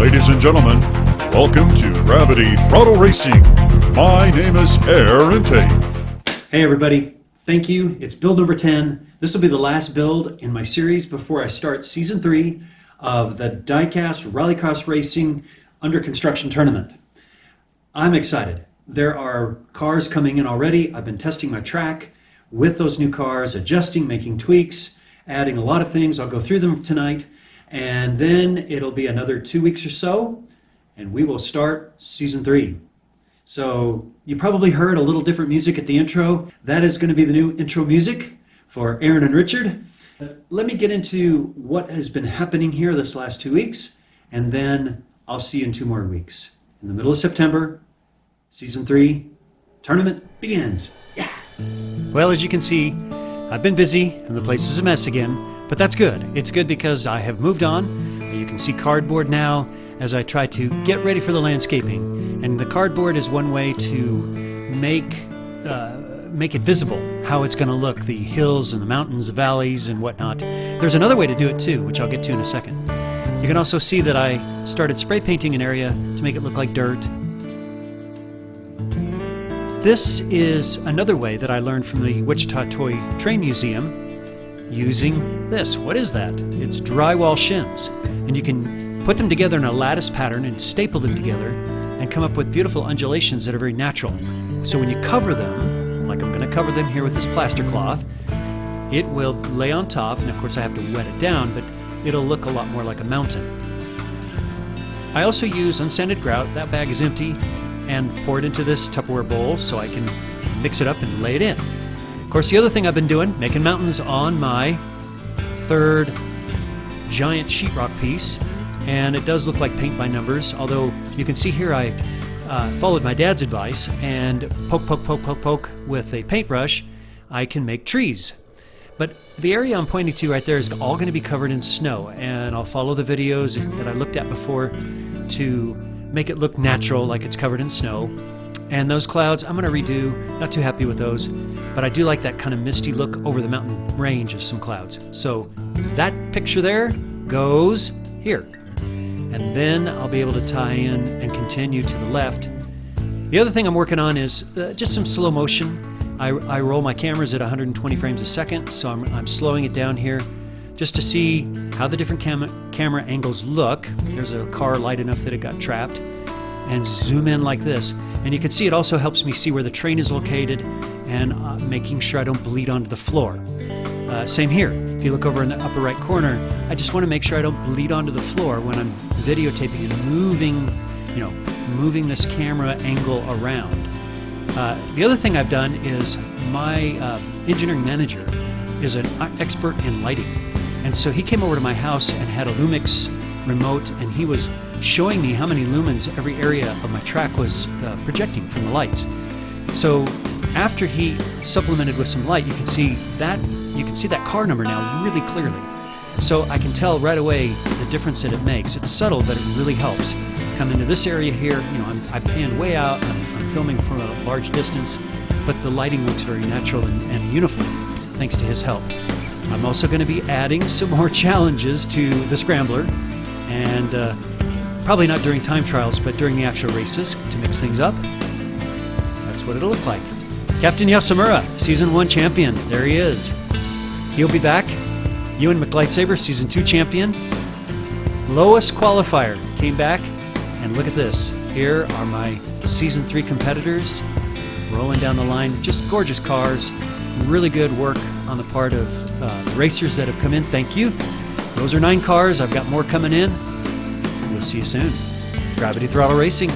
Ladies and gentlemen, welcome to Gravity Throttle Racing. My name is Aaron Tate. Hey everybody, thank you. It's build number 10. This will be the last build in my series before I start Season 3 of the Diecast Rallycross Racing Under Construction Tournament. I'm excited. There are cars coming in already. I've been testing my track with those new cars, adjusting, making tweaks, adding a lot of things. I'll go through them tonight. And then it'll be another 2 weeks or so, and we will start Season 3. So you probably heard a little different music at the intro. That is going to be the new intro music for Aaron and Richard. Let me get into what has been happening here this last 2 weeks, and then I'll see you in 2 more weeks. In the middle of September, Season 3 tournament begins. Yeah! Well, as you can see, I've been busy, and the place is a mess again. But that's good. It's good because I have moved on. You can see cardboard now as I try to get ready for the landscaping. And the cardboard is one way to make it visible, how it's going to look, the hills and the mountains, the valleys and whatnot. There's another way to do it too, which I'll get to in a second. You can also see that I started spray painting an area to make it look like dirt. This is another way that I learned from the Wichita Toy Train Museum, using this. What is that? It's drywall shims, and you can put them together in a lattice pattern and staple them together and come up with beautiful undulations that are very natural. So when you cover them, like I'm going to cover them here with this plaster cloth, it will lay on top, and of course I have to wet it down, but it'll look a lot more like a mountain. I also use unsanded grout. That bag is empty, and pour it into this Tupperware bowl so I can mix it up and lay it in. Of course, the other thing I've been doing, making mountains on my third giant sheetrock piece, and it does look like paint by numbers, although you can see here I followed my dad's advice and poke with a paintbrush. I can make trees. But the area I'm pointing to right there is all going to be covered in snow, and I'll follow the videos that I looked at before to make it look natural, like it's covered in snow. And those clouds, I'm going to redo. Not too happy with those, but I do like that kind of misty look over the mountain range of some clouds. So that picture there goes here. And then I'll be able to tie in and continue to the left. The other thing I'm working on is just some slow motion. I roll my cameras at 120 frames a second, so I'm slowing it down here just to see how the different camera angles look. There's a car light enough that it got trapped. And zoom in like this. And you can see it also helps me see where the train is located and making sure I don't bleed onto the floor. Same here. If you look over in the upper right corner, I just want to make sure I don't bleed onto the floor when I'm videotaping and moving this camera angle around. The other thing I've done is my engineering manager is an expert in lighting. And so he came over to my house and had a Lumix remote, and he was showing me how many lumens every area of my track was projecting from the lights. So after he supplemented with some light, you can see that car number now really clearly. So I can tell right away the difference that it makes. It's subtle, but it really helps. Come into this area here, I pan way out, I'm filming from a large distance, but the lighting looks very natural and uniform, thanks to his help. I'm also going to be adding some more challenges to the Scrambler, and probably not during time trials, but during the actual races to mix things up. That's what it'll look like. Captain Yasamura, Season 1 champion. There he is. He'll be back. Ewan McLightsaber, Season 2 champion. Lowest qualifier came back, and look at this. Here are my Season 3 competitors rolling down the line. Just gorgeous cars. Really good work on the part of the racers that have come in. Thank you. Those are 9 cars. I've got more coming in. We'll see you soon. Gravity Throttle Racing.